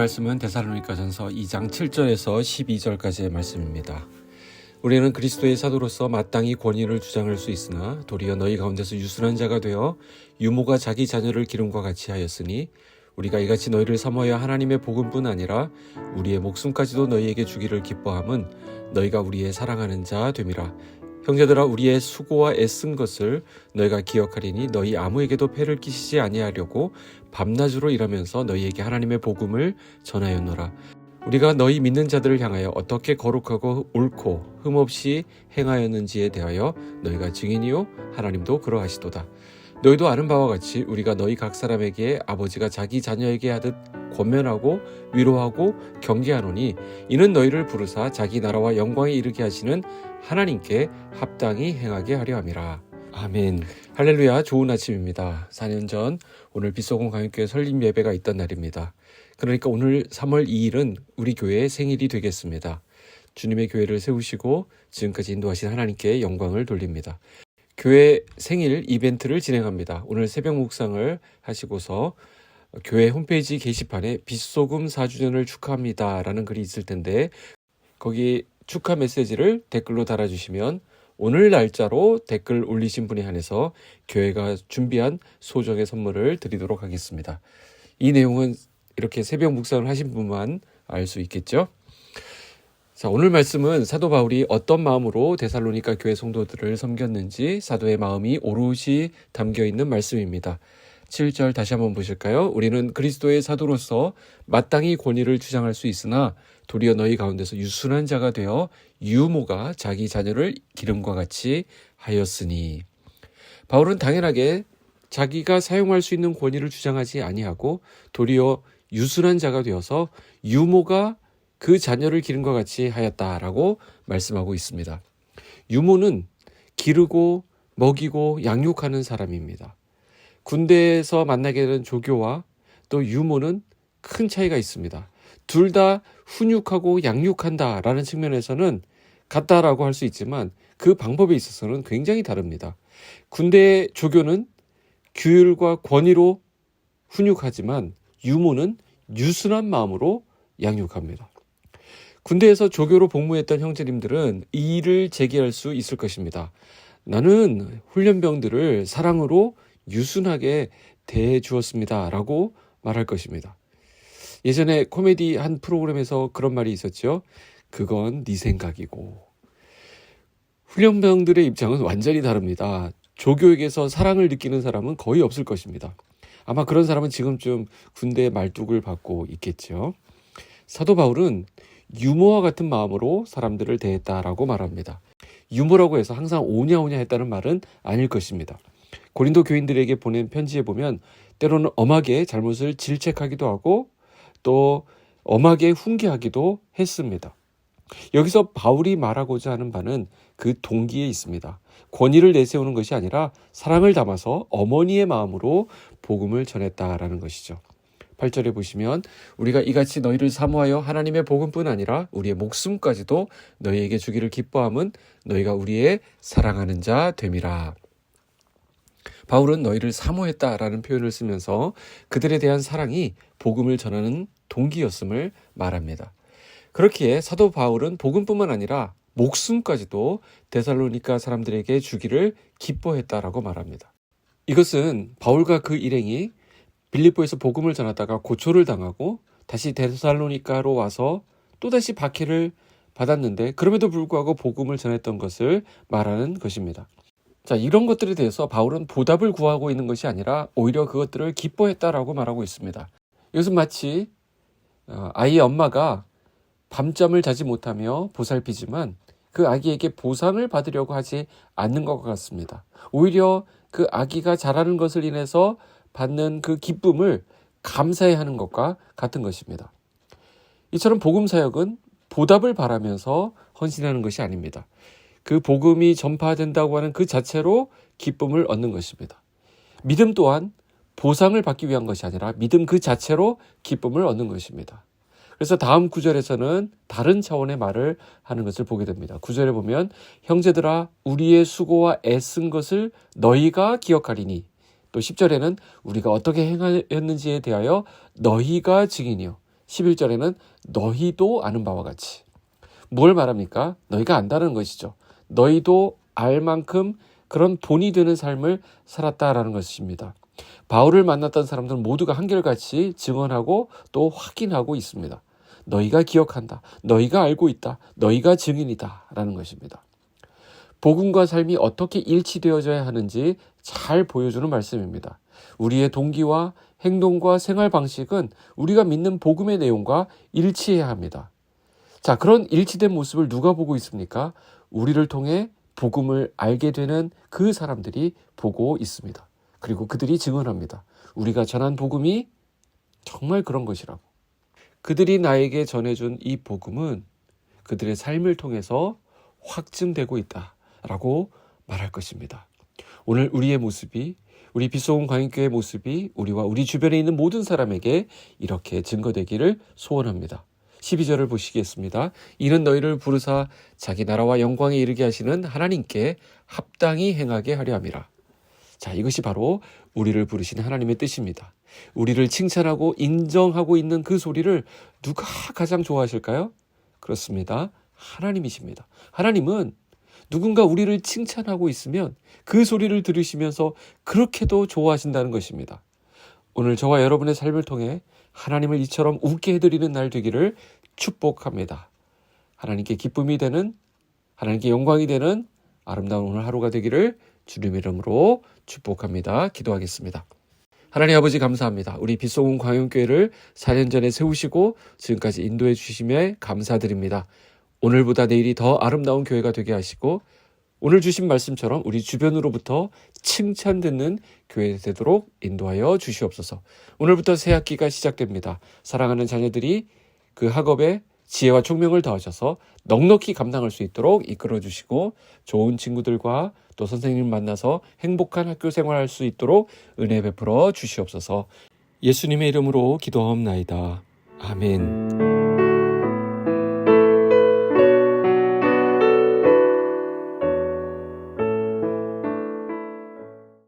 말씀은 데살로니가전서 2장 7절에서 12절까지의 말씀입니다. 우리는 그리스도의 사도로서 마땅히 권위를 주장할 수 있으나 도리어 너희 가운데서 유순한 자가 되어 유모가 자기 자녀를 기름과 같이 하였으니 우리가 이같이 너희를 사모하여 하나님의 복음뿐 아니라 우리의 목숨까지도 너희에게 주기를 기뻐함은 너희가 우리의 사랑하는 자 됨이라. 형제들아, 우리의 수고와 애쓴 것을 너희가 기억하리니 너희 아무에게도 폐를 끼치지 아니하려고 밤낮으로 일하면서 너희에게 하나님의 복음을 전하였노라. 우리가 너희 믿는 자들을 향하여 어떻게 거룩하고 옳고 흠없이 행하였는지에 대하여 너희가 증인이요 하나님도 그러하시도다. 너희도 아는 바와 같이 우리가 너희 각 사람에게 아버지가 자기 자녀에게 하듯 권면하고 위로하고 경계하노니 이는 너희를 부르사 자기 나라와 영광에 이르게 하시는 하나님께 합당히 행하게 하려 함이라. 아멘. 할렐루야. 좋은 아침입니다. 4년 전 오늘 빗소금 강육교회 설립 예배가 있던 날입니다. 그러니까 오늘 3월 2일은 우리 교회의 생일이 되겠습니다. 주님의 교회를 세우시고 지금까지 인도하신 하나님께 영광을 돌립니다. 교회 생일 이벤트를 진행합니다. 오늘 새벽 묵상을 하시고서 교회 홈페이지 게시판에 빗소금 4주년을 축하합니다 라는 글이 있을 텐데 거기 축하 메시지를 댓글로 달아주시면 오늘 날짜로 댓글 올리신 분에 한해서 교회가 준비한 소정의 선물을 드리도록 하겠습니다. 이 내용은 이렇게 새벽 묵상을 하신 분만 알 수 있겠죠? 자, 오늘 말씀은 사도 바울이 어떤 마음으로 데살로니가 교회 성도들을 섬겼는지 사도의 마음이 오롯이 담겨있는 말씀입니다. 7절 다시 한번 보실까요? 우리는 그리스도의 사도로서 마땅히 권위를 주장할 수 있으나 도리어 너희 가운데서 유순한 자가 되어 유모가 자기 자녀를 기름과 같이 하였으니. 바울은 당연하게 자기가 사용할 수 있는 권위를 주장하지 아니하고 도리어 유순한 자가 되어서 유모가 그 자녀를 기름과 같이 하였다라고 말씀하고 있습니다. 유모는 기르고 먹이고 양육하는 사람입니다. 군대에서 만나게 되는 조교와 또 유모는 큰 차이가 있습니다. 둘 다 훈육하고 양육한다라는 측면에서는 같다라고 할 수 있지만 그 방법에 있어서는 굉장히 다릅니다. 군대의 조교는 규율과 권위로 훈육하지만 유모는 유순한 마음으로 양육합니다. 군대에서 조교로 복무했던 형제님들은 이 일을 제기할 수 있을 것입니다. 나는 훈련병들을 사랑으로 유순하게 대해 주었습니다 라고 말할 것입니다. 예전에 코미디 한 프로그램에서 그런 말이 있었죠. 그건 네 생각이고. 훈련병들의 입장은 완전히 다릅니다. 조교에게서 사랑을 느끼는 사람은 거의 없을 것입니다. 아마 그런 사람은 지금쯤 군대의 말뚝을 받고 있겠죠. 사도 바울은 유모와 같은 마음으로 사람들을 대했다라고 말합니다. 유모라고 해서 항상 오냐오냐 했다는 말은 아닐 것입니다. 고린도 교인들에게 보낸 편지에 보면 때로는 엄하게 잘못을 질책하기도 하고 또 엄하게 훈계하기도 했습니다. 여기서 바울이 말하고자 하는 바는 그 동기에 있습니다. 권위를 내세우는 것이 아니라 사랑을 담아서 어머니의 마음으로 복음을 전했다라는 것이죠. 8절에 보시면 우리가 이같이 너희를 사모하여 하나님의 복음뿐 아니라 우리의 목숨까지도 너희에게 주기를 기뻐함은 너희가 우리의 사랑하는 자 됨이라. 바울은 너희를 사모했다라는 표현을 쓰면서 그들에 대한 사랑이 복음을 전하는 동기였음을 말합니다. 그렇기에 사도 바울은 복음뿐만 아니라 목숨까지도 데살로니가 사람들에게 주기를 기뻐했다라고 말합니다. 이것은 바울과 그 일행이 빌립보에서 복음을 전하다가 고초를 당하고 다시 데살로니가로 와서 또다시 박해를 받았는데 그럼에도 불구하고 복음을 전했던 것을 말하는 것입니다. 자, 이런 것들에 대해서 바울은 보답을 구하고 있는 것이 아니라 오히려 그것들을 기뻐했다라고 말하고 있습니다. 이것은 마치 아이의 엄마가 밤잠을 자지 못하며 보살피지만 그 아기에게 보상을 받으려고 하지 않는 것과 같습니다. 오히려 그 아기가 자라는 것을 인해서 받는 그 기쁨을 감사해야 하는 것과 같은 것입니다. 이처럼 복음 사역은 보답을 바라면서 헌신하는 것이 아닙니다. 그 복음이 전파된다고 하는 그 자체로 기쁨을 얻는 것입니다. 믿음 또한 보상을 받기 위한 것이 아니라 믿음 그 자체로 기쁨을 얻는 것입니다. 그래서 다음 구절에서는 다른 차원의 말을 하는 것을 보게 됩니다. 9절에 보면 형제들아 우리의 수고와 애쓴 것을 너희가 기억하리니 또 10절에는 우리가 어떻게 행하였는지에 대하여 너희가 증인이요 11절에는 너희도 아는 바와 같이. 뭘 말합니까? 너희가 안다는 것이죠. 너희도 알 만큼 그런 본이 되는 삶을 살았다라는 것입니다. 바울을 만났던 사람들은 모두가 한결같이 증언하고 또 확인하고 있습니다. 너희가 기억한다. 너희가 알고 있다. 너희가 증인이다. 라는 것입니다. 복음과 삶이 어떻게 일치되어져야 하는지 잘 보여주는 말씀입니다. 우리의 동기와 행동과 생활 방식은 우리가 믿는 복음의 내용과 일치해야 합니다. 자, 그런 일치된 모습을 누가 보고 있습니까? 우리를 통해 복음을 알게 되는 그 사람들이 보고 있습니다. 그리고 그들이 증언합니다. 우리가 전한 복음이 정말 그런 것이라고. 그들이 나에게 전해준 이 복음은 그들의 삶을 통해서 확증되고 있다라고 말할 것입니다. 오늘 우리의 모습이, 우리 빛소금 광인교회의 모습이 우리와 우리 주변에 있는 모든 사람에게 이렇게 증거되기를 소원합니다. 12절을 보시겠습니다. 이는 너희를 부르사 자기 나라와 영광에 이르게 하시는 하나님께 합당히 행하게 하려 함이라. 자, 이것이 바로 우리를 부르시는 하나님의 뜻입니다. 우리를 칭찬하고 인정하고 있는 그 소리를 누가 가장 좋아하실까요? 그렇습니다. 하나님이십니다. 하나님은 누군가 우리를 칭찬하고 있으면 그 소리를 들으시면서 그렇게도 좋아하신다는 것입니다. 오늘 저와 여러분의 삶을 통해 하나님을 이처럼 웃게 해드리는 날 되기를 축복합니다. 하나님께 기쁨이 되는, 하나님께 영광이 되는 아름다운 오늘 하루가 되기를 주님의 이름으로 축복합니다. 기도하겠습니다. 하나님 아버지 감사합니다. 우리 빛소금 광영교회를 4년 전에 세우시고 지금까지 인도해 주심에 감사드립니다. 오늘보다 내일이 더 아름다운 교회가 되게 하시고 오늘 주신 말씀처럼 우리 주변으로부터 칭찬 듣는 교회 되도록 인도하여 주시옵소서. 오늘부터 새 학기가 시작됩니다. 사랑하는 자녀들이 그 학업에 지혜와 총명을 더하셔서 넉넉히 감당할 수 있도록 이끌어 주시고 좋은 친구들과 또 선생님 만나서 행복한 학교 생활할 수 있도록 은혜 베풀어 주시옵소서. 예수님의 이름으로 기도하옵나이다. 아멘.